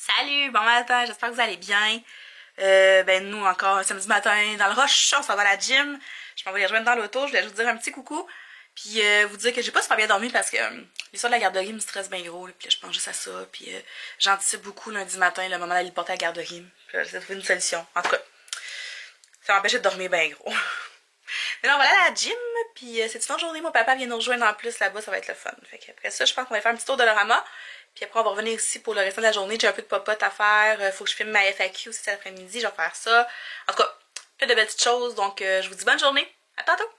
Salut, bon matin, j'espère que vous allez bien. Ben nous encore un samedi matin dans le rush, on s'en va à la gym. Je m'en vais les rejoindre dans l'auto, je voulais juste dire un petit coucou. Puis vous dire que j'ai pas super bien dormi parce que l'histoire de la garderie me stresse bien gros. Là, puis là, je pense juste à ça. Puis j'anticipe beaucoup lundi matin le moment d'aller le porter à la garderie. Puis là, j'essaie de trouver une solution. En tout cas, ça m'empêchait de dormir bien gros. Mais là, on va aller à la gym. Puis c'est une fin de journée. Mon papa vient nous rejoindre en plus là-bas, ça va être le fun. Fait qu'après ça, je pense qu'on va faire un petit tour de l'Orama. Puis après, on va revenir ici pour le restant de la journée. J'ai un peu de popote à faire. Faut que je filme ma FAQ aussi cet après-midi. Je vais faire ça. En tout cas, plein de belles petites choses. Donc, je vous dis bonne journée. À tantôt!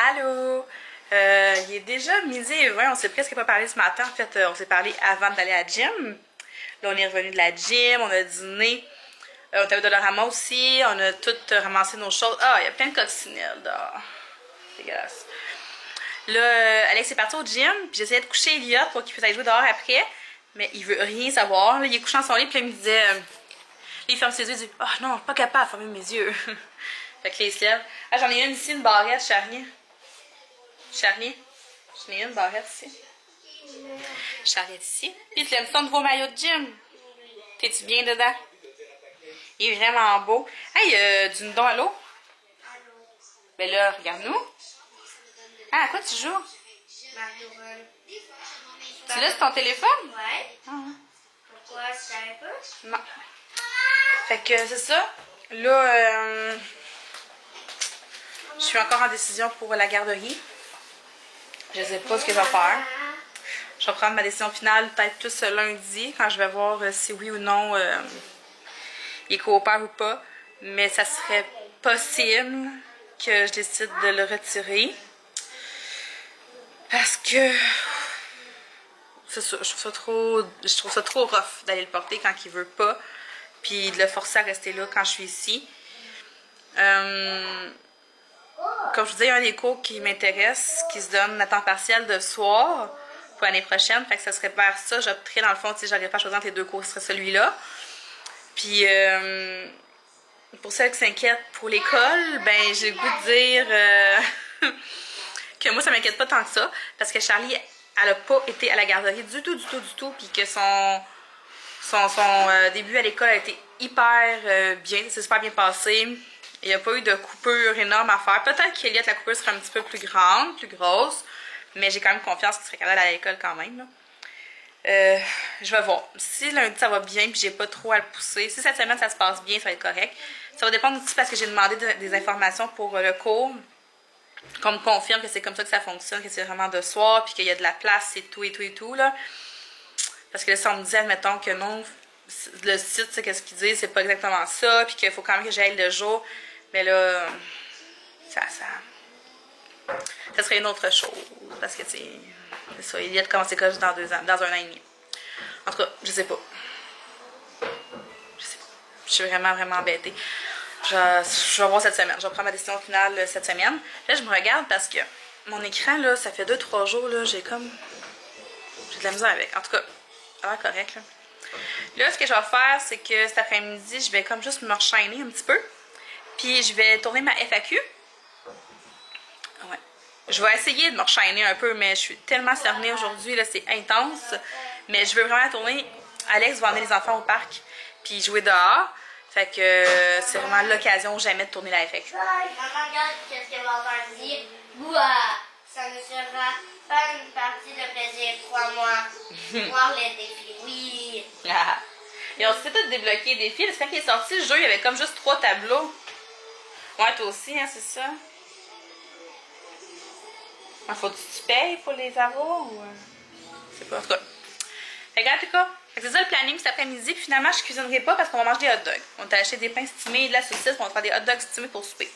Allô! Il est déjà midi et 20, on s'est presque pas parlé ce matin. En fait, on s'est parlé avant d'aller à la gym. Là, on est revenu de la gym, on a dîné. On était au Dollarama aussi, on a tout ramassé nos choses. Ah, il y a plein de coccinelles dehors. Dégueulasse. Là, Alex est parti au gym, puis j'essayais de coucher Elliot pour qu'il puisse aller jouer dehors après. Mais il veut rien savoir. Là, il est couché dans son lit, puis là, il me disait... il ferme ses yeux, il dit « Ah non, pas capable de fermer mes yeux. » Fait que là, il se lève. Ah, j'en ai une ici, une barrette, Charlie. Charlie, j'en ai une barrette ici. Charlie ici. Puis tu aimes ton nouveau maillot de gym? T'es-tu bien dedans? Il est vraiment beau. Hey, du don à l'eau? Ben là, regarde-nous. Ah, à quoi tu joues? Tu l'as sur ton téléphone? Ouais. Ah. Pourquoi? Tu savais pas? Non. Fait que c'est ça. Là, je suis encore en décision pour la garderie. Je sais pas ce que je vais faire. Je vais prendre ma décision finale peut-être plus lundi, quand je vais voir si oui ou non il coopère ou pas. Mais ça serait possible que je décide de le retirer. Parce que c'est ça, je trouve ça trop rough d'aller le porter quand il veut pas. Puis de le forcer à rester là quand je suis ici. Comme je vous disais, il y a un des cours qui m'intéresse, qui se donne à temps partiel de soir pour l'année prochaine. Fait que ça serait vers ça. J'opterais dans le fond, si j'aurais pas choisi entre les deux cours, ce serait celui-là. Puis pour celles qui s'inquiètent pour l'école, ben j'ai le goût de dire que moi ça m'inquiète pas tant que ça. Parce que Charlie, elle a pas été à la garderie du tout. Puis que son début à l'école a été hyper bien. C'est super bien passé. Il n'y a pas eu de coupure énorme à faire. Peut-être qu'Eliott, la coupure serait un petit peu plus grande, plus grosse. Mais j'ai quand même confiance qu'il serait capable d'aller à l'école quand même. Là. Je vais voir. Si lundi ça va bien puis j'ai pas trop à le pousser. Si cette semaine ça se passe bien, ça va être correct. Ça va dépendre aussi parce que j'ai demandé des informations pour le cours. Qu'on me confirme que c'est comme ça que ça fonctionne, que c'est vraiment de soir, puis qu'il y a de la place et tout là. Parce que là, si on me dit, admettons que non, le site, c'est qu'est-ce qu'il dit, c'est pas exactement ça, puis qu'il faut quand même que j'aille le jour. Mais là, ça serait une autre chose. Parce que, c'est ça, il y a de commencer l'école dans 2 ans, dans 1 an et demi. En tout cas, je sais pas. Je suis vraiment embêtée. Je vais voir cette semaine. Je vais prendre ma décision finale cette semaine. Là, je me regarde parce que mon écran, là, ça fait 2-3 jours, là, j'ai de la misère avec. En tout cas, ça va correct, là. Là, ce que je vais faire, c'est que cet après-midi, je vais comme juste me rechaîner un petit peu. Puis, je vais tourner ma FAQ. Ouais. Je vais essayer de me rechaîner un peu, mais je suis tellement cernée aujourd'hui, là, c'est intense. Mais je veux vraiment tourner Alex va emmener les enfants au parc puis jouer dehors. Fait que c'est vraiment l'occasion ou jamais de tourner la FAQ. Maman, regarde ce que ma mère dit. Ouah, ça ne sera pas une partie de plaisir, crois-moi. Voir les défis, oui. Ah. Et on s'est tous débloqué des défis parce que quand il est sorti, le jeu, il y avait comme juste 3 tableaux. Ouais, toi aussi, hein, c'est ça? Faut que tu payes pour les avoir ou... C'est pas, en tout cas. Fait que, en tout cas, c'est ça le planning cet après-midi. Puis finalement, je cuisinerai pas parce qu'on va manger des hot dogs. On t'a acheté des pains stimés et de la saucisse. On va faire des hot dogs stimés pour souper.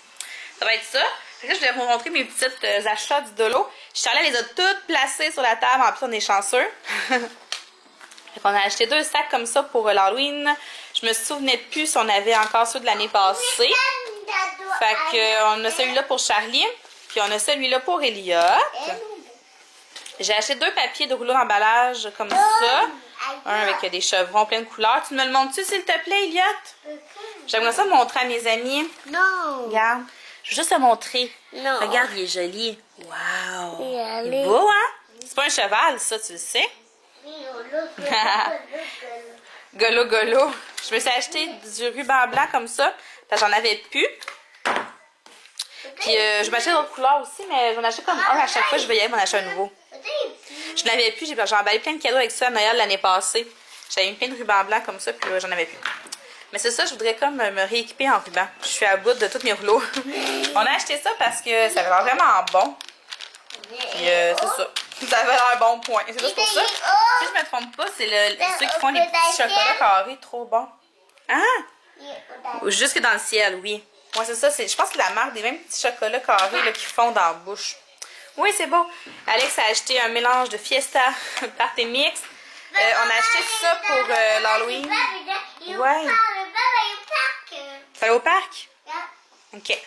Ça va être ça. Fait que là, je vais vous montrer mes petites achats du Dolo. Charlotte les a toutes placées sur la table. En plus, on est chanceux. Fait qu'on a acheté 2 sacs comme ça pour l'Halloween. Je me souvenais plus si on avait encore ceux de l'année passée. Fait que on a celui-là pour Charlie. Puis on a celui-là pour Elliot. J'ai acheté 2 papiers de rouleau d'emballage comme ça. Un avec des chevrons plein de couleurs. Tu me le montres-tu, s'il te plaît, Elliot? J'aimerais ça montrer à mes amis. Non. Regarde. Je veux juste te montrer. Non. Regarde, il est joli. Wow. Il est beau, hein? C'est pas un cheval, ça, tu le sais? Golo, golo. Je me suis acheté du ruban blanc comme ça. Parce que j'en avais plus. Puis je m'achetais d'autres couleurs aussi, mais j'en achetais comme un à chaque fois. Je vais y aller m'en acheter un nouveau. Je n'avais plus. J'ai emballé plein de cadeaux avec ça à Noël l'année passée. J'avais mis plein de rubans blancs comme ça, puis j'en avais plus. Mais c'est ça, je voudrais comme me rééquiper en ruban. Je suis à bout de tous mes rouleaux. On a acheté ça parce que ça avait l'air vraiment bon. Puis c'est ça. Ça avait l'air bon point. C'est juste pour ça. Si je me trompe pas, c'est ceux qui font les petits chocolats carrés trop bons. Ah! Ou jusque dans le ciel, oui. Moi, c'est ça. Je pense que c'est la marque des mêmes petits chocolats carrés là, qui font dans la bouche. Oui, c'est beau. Alex a acheté un mélange de Fiesta Party Mix. On a acheté ça pour l'Halloween. Ouais. Ça va au parc? OK.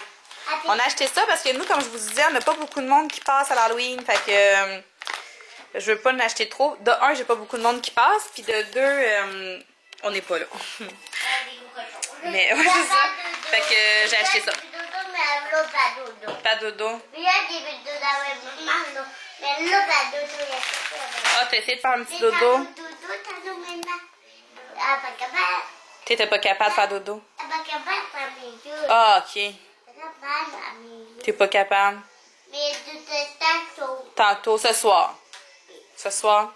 On a acheté ça parce que nous, comme je vous disais, on n'a pas beaucoup de monde qui passe à l'Halloween. Fait que je veux pas en acheter trop. De un, j'ai pas beaucoup de monde qui passe. Puis de deux, on n'est pas là. Mais ouais, c'est ça. Fait que j'ai acheté ça. Pas dodo. Ah, t'as essayé de faire un petit dodo? T'étais pas capable de faire dodo? Ah, ok. T'es pas capable? Tantôt, ce soir. Ce soir.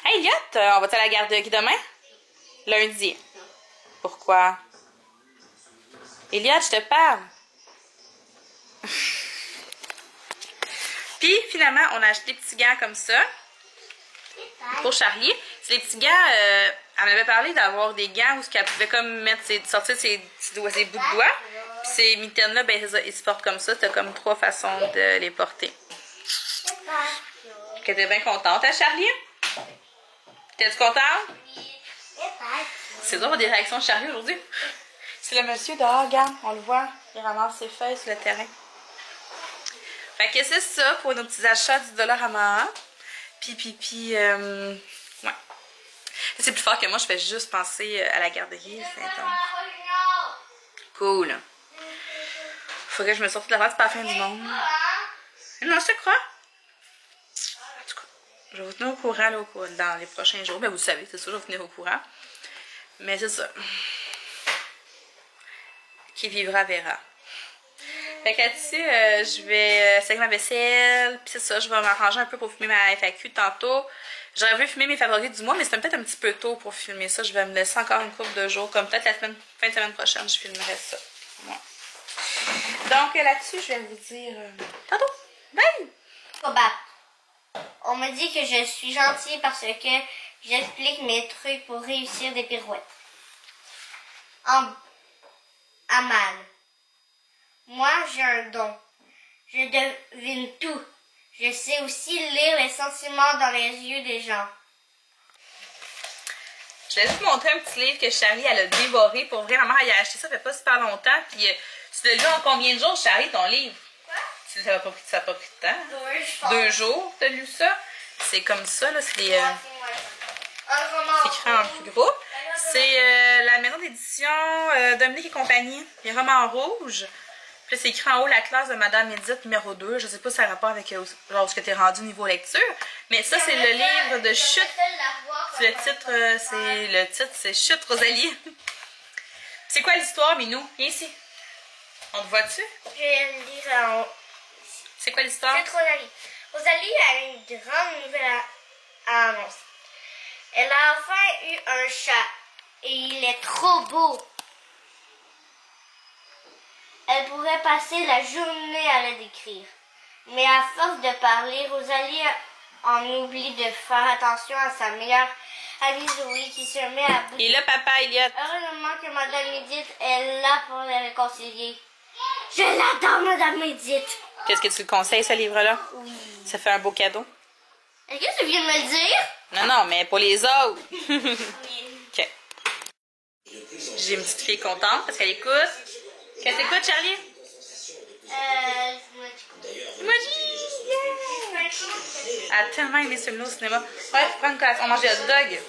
Hey, Elliot, on va-tu à la garderie demain? Lundi. Pourquoi? Elliot, je te parle. Puis, finalement, on a acheté des petits gants comme ça. Pour Charlie. C'est les petits gants, elle m'avait parlé d'avoir des gants où elle pouvait comme sortir ses bouts de doigts. Puis ces mitaines-là, ben, ils se portent comme ça. T'as comme 3 façons de les porter. Que t'es bien contente, hein, Charlie? T'es-tu contente? C'est drôle des réactions de Charlie aujourd'hui. C'est le monsieur dehors, regarde, on le voit. Il ramasse ses feuilles sur le terrain. Fait que c'est ça pour nos petits achats du Dollarama. Puis, ouais. C'est plus fort que moi, je fais juste penser à la garderie. C'est intense. Cool. Faudrait que je me sorte de la face, c'est pas la fin du monde. Non, je te crois. En tout cas, je vais vous tenir au courant là, dans les prochains jours. Ben, vous le savez, c'est sûr, je vais vous tenir au courant. Mais c'est ça. Qui vivra verra. Fait que là-dessus, je vais essayer ma vaisselle. Puis c'est ça, je vais m'arranger un peu pour filmer ma FAQ tantôt. J'aurais voulu filmer mes favoris du mois, mais c'est peut-être un petit peu tôt pour filmer ça. Je vais me laisser encore une couple de jours. Comme peut-être la fin de semaine prochaine, je filmerai ça. Ouais. Donc là-dessus, je vais vous dire tantôt. Bye! Papa, on me dit que je suis gentille parce que j'explique mes trucs pour réussir des pirouettes. Aman. Moi, j'ai un don. Je devine tout. Je sais aussi lire les sentiments dans les yeux des gens. Je vais juste montrer un petit livre que Charlie, elle a dévoré. Pour vrai, maman, elle a acheté ça, ça fait pas super longtemps. Puis, tu l'as lu en combien de jours, Charlie, ton livre? Quoi? Ça n'a pas pris de temps. 2 jours, tu as lu ça? C'est comme ça, là. C'est des... c'est écrit en plus gros. C'est la maison d'édition Dominique et compagnie. Les romans rouges. Puis c'est écrit en haut la classe de Madame Edith numéro 2. Je sais pas si ça a rapport avec genre, ce que tu es rendu niveau lecture. Mais ça, c'est le livre de chute. Le titre, c'est Chute, Rosalie. C'est quoi l'histoire, Minou? Viens ici. On te voit-tu? Je vais le dire en haut. C'est quoi l'histoire? C'est Rosalie. Rosalie a une grande nouvelle à annoncer. Elle a enfin eu un chat et il est trop beau. Elle pourrait passer la journée à le décrire. Mais à force de parler, Rosalie en oublie de faire attention à sa meilleure amie Zoé qui se met à bouger. Et là, papa, Elliot. Heureusement que Madame Edith est là pour les réconcilier. Je l'adore, Madame Edith. Qu'est-ce que tu le conseilles, ce livre-là? Oui. Ça fait un beau cadeau. Est-ce que tu viens de me le dire? Non, mais pour les autres. Oui. OK. J'ai une petite fille contente parce qu'elle écoute. Qu'est-ce que t'écoutes, Charlie? Elle a tellement aimé ce film au cinéma. Ouais, tu prends une collation. On mange des hot dogs.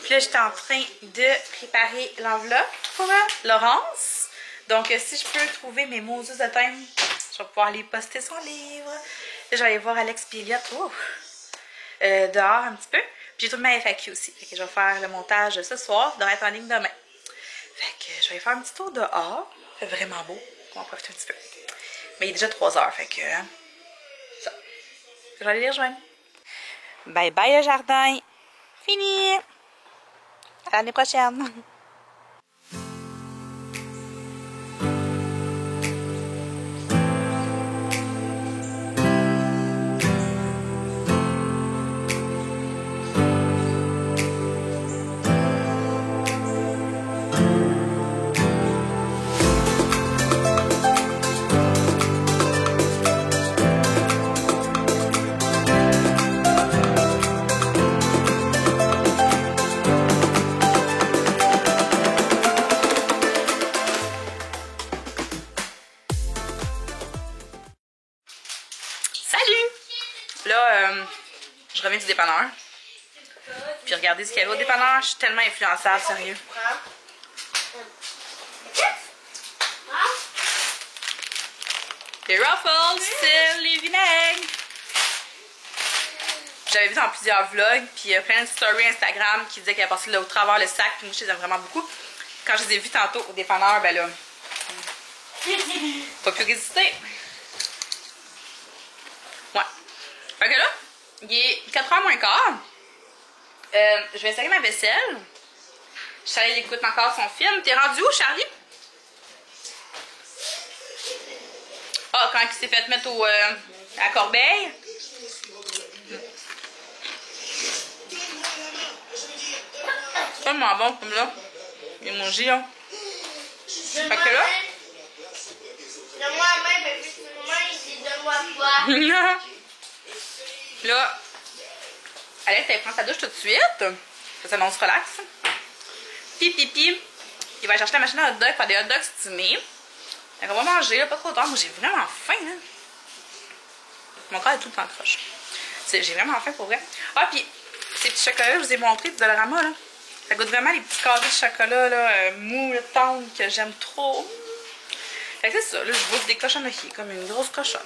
Puis là, j'étais en train de préparer l'enveloppe pour Laurence. Donc, si je peux trouver mes mots de thème, je vais pouvoir les poster son livre. Là, je vais aller voir Alex et Elliot dehors un petit peu. Puis j'ai trouvé ma FAQ aussi. Fait que je vais faire le montage ce soir. Ça devrait être en ligne demain. Fait que je vais aller faire un petit tour dehors. Il fait vraiment beau. On va en profiter un petit peu. Mais il est déjà 3 heures. Fait que ça. Je vais aller les rejoindre. Bye bye le jardin. Fini. À l'année prochaine. Je reviens du dépanneur. Puis regardez ce qu'il y avait au dépanneur. Je suis tellement influençable, sérieux. Des Ruffles, c'est les vinaigres. J'avais vu dans plusieurs vlogs, puis plein de stories Instagram qui disaient qu'elle passait là au travers le sac. Puis moi, je les aime vraiment beaucoup. Quand je les ai vus tantôt au dépanneur, ben là, pas plus résister. Ouais. Fait que là, il est 4h moins quart. Je vais essayer ma vaisselle. Charlie il écoute encore son film. T'es rendu où, Charlie? Ah, quand il s'est fait mettre à Corbeil. C'est tellement bon comme là. Il mangé là. Fait que là. Donne-moi la main, mais puis il dit donne-moi quoi. Là, Alex, elle prend sa douche tout de suite. Ça on se relaxe. Pipi. Il va chercher la machine à hot dog, faire des hot dogs stimés. Donc on va manger, là, pas trop tard. Moi, j'ai vraiment faim, là. Mon corps est tout le temps croche. J'ai vraiment faim pour vrai. Ah, puis ces petits chocolats, je vous ai montré du Dollarama, là. Ça goûte vraiment les petits carrés de chocolat, là, mou, tendre, que j'aime trop. Fait que c'est ça, là, je bouffe des cochonneries, comme une grosse cochonne.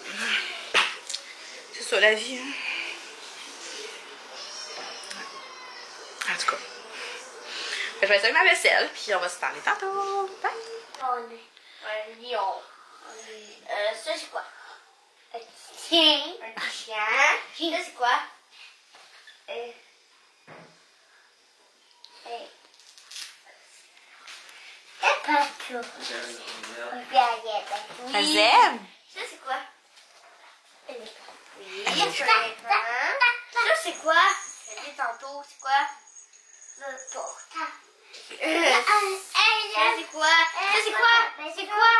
C'est ça, la vie, hein. En tout cas. Je vais essayer ma vaisselle, puis on va se parler tantôt. Bye! On est un lion. Ça, c'est quoi? Un chien. Un chien. Ça, c'est quoi? Un zèbre? Ça, c'est quoi? Oui. Ça, c'est quoi? Je l'ai dit tantôt, c'est quoi? Le portable. Ça, c'est quoi? Ça, c'est quoi? C'est quoi?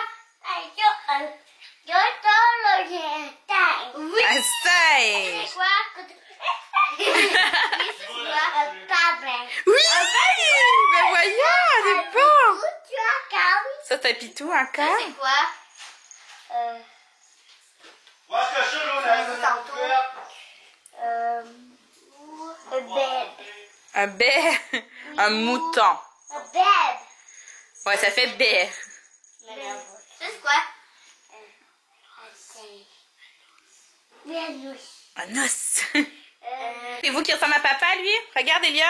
Oui! Essaye! C'est quoi? Oui, c'est quoi? Oui! Ben voyons, elle est bon! Ça, t'as pitou Ça, encore? c'est quoi? Un bé. Un mouton. Un bébé. Ouais, ça fait bé. Ça, c'est quoi? Un os. Et vous qui ressemble à papa, lui? Regarde, Elliot.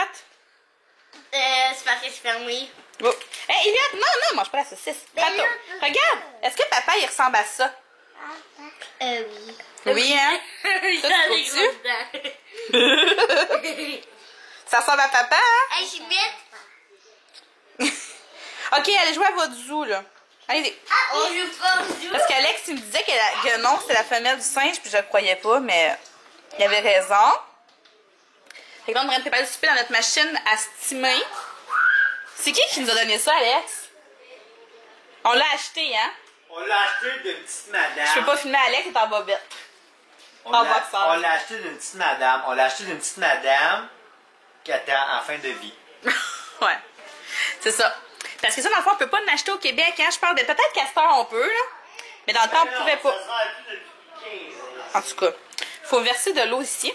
C'est parce que c'est fermé. Oh. Hey, Elliot, non, mange pas la saucisse. Tato. Regarde, est-ce que papa, il ressemble à ça? Oui. Oui, hein? Ça, tu trouves-tu? Ça ressemble à papa, hein? Hey, je mets. Ok, allez jouer à votre zoo, là. Allez-y. On joue pas au zoo. Parce qu'Alex, il me disait que non, c'était la femelle du singe, puis je le croyais pas, mais il avait raison. Fait que là, on devrait préparer le souper dans notre machine à steamer. C'est qui nous a donné ça, Alex? On l'a acheté, hein? On l'a acheté d'une petite madame. Je peux pas filmer Alex, il est en bobette. On en l'a boxeur. on l'a acheté d'une petite madame. On l'a acheté d'une petite madame qui était en fin de vie. Ouais. C'est ça. Parce que ça, dans le fond, on peut pas l'acheter au Québec, hein? Je parle de peut-être Castor, on peut, là. Mais dans le temps, on pouvait pas. En tout cas, il faut verser de l'eau ici.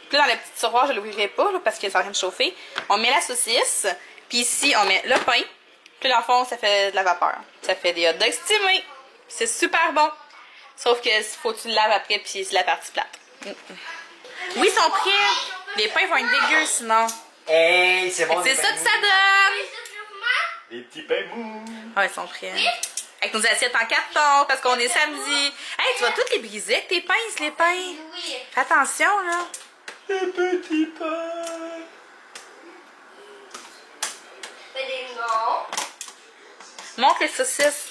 Puis là, dans le petit tiroir, je ne l'ouvrirai pas, là, parce que c'est en train de chauffer. On met la saucisse. Puis ici, on met le pain. Puis dans le fond, ça fait de la vapeur. Ça fait des hot dogs steamés. C'est super bon. Sauf que faut que tu le laves après, puis c'est la partie plate. Oui, ils sont prêts. Les pains vont être dégueux, sinon. Hey, c'est bon. C'est ça que ça donne. Les petits pains mous. Ah, ils sont prêts. Avec nos assiettes en carton, parce qu'on est samedi. Hey, tu vas toutes les briser avec tes pinces, les pains. Oui. Fais attention, là. Les petits pains. Fais des noms. Montre les saucisses.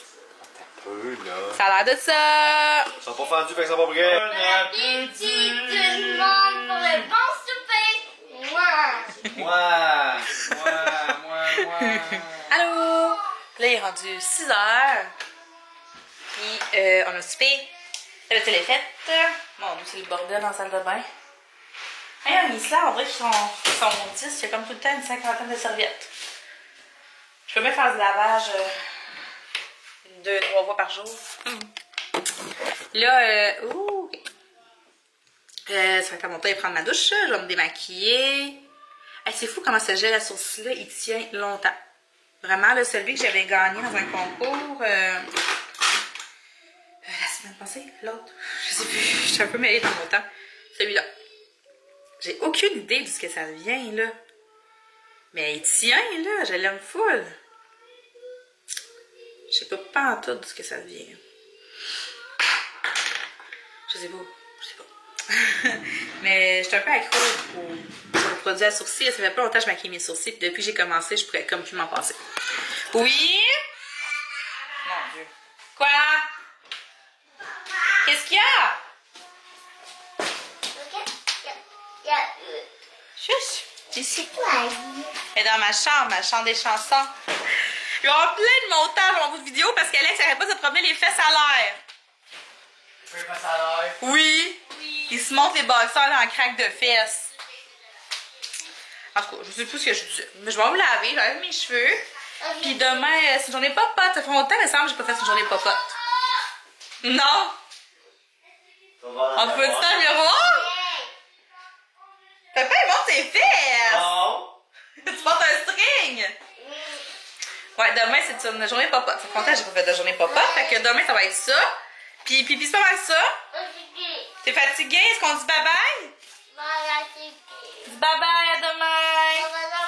Peu, là. Ça a l'air de ça. Ils sont pas fendus, fait que ça va prêt. Bon appétit tout le monde pour le bon souper. Moi. Moi. Allô? Là, il est rendu 6 h. Puis, on a soupé. La télé est faite. Mon Dieu, c'est le bordel dans la salle de bain. Hey, on est là, on dirait qu'ils sont 10. Il y a comme tout le temps une cinquantaine de serviettes. Je peux même faire du lavage 2-3 fois par jour. Là, ça fait mon temps de prendre ma douche. Je vais me démaquiller. Hey, c'est fou comment ce gel à sourcils-là, il tient longtemps. Vraiment, là, celui que j'avais gagné dans un concours la semaine passée, l'autre, je sais plus, je suis un peu mêlée dans mon temps. Celui-là. J'ai aucune idée de ce que ça vient, là. Mais il tient, là, je l'aime full. Je sais pas en tout de ce que ça vient. Je sais pas. Mais je suis un peu accro pour le produit à sourcils. Ça fait pas longtemps que je maquille mes sourcils. Puis depuis que j'ai commencé, je pourrais comme plus m'en passer. Oui? Mon Dieu. Quoi? Qu'est-ce qu'il y a? Chut! Ici. Elle est dans ma chambre des chansons. Il y aura plein de montages en bout de vidéo parce qu'Alex n'arrête pas de se promener les fesses à l'air. Les fesses à l'air? Oui. Il se montre les boxeurs en craque de fesses. En tout cas, je sais plus ce que je dis. Mais je vais me laver, j'enlève mes cheveux. Puis demain, c'est une journée popote. Ça fait longtemps, il me semble que j'ai pas fait une journée popote. Non? On peut dire ça, miroir? Papa, il monte ses fesses! Non! Tu portes un string! Ouais, demain, c'est une journée popote. Ça fait longtemps que j'ai pas fait de journée popote. Fait que demain, ça va être ça. Puis c'est pas mal ça. T'es fatigué? Est-ce qu'on dit bye-bye? Dis bye-bye, à demain!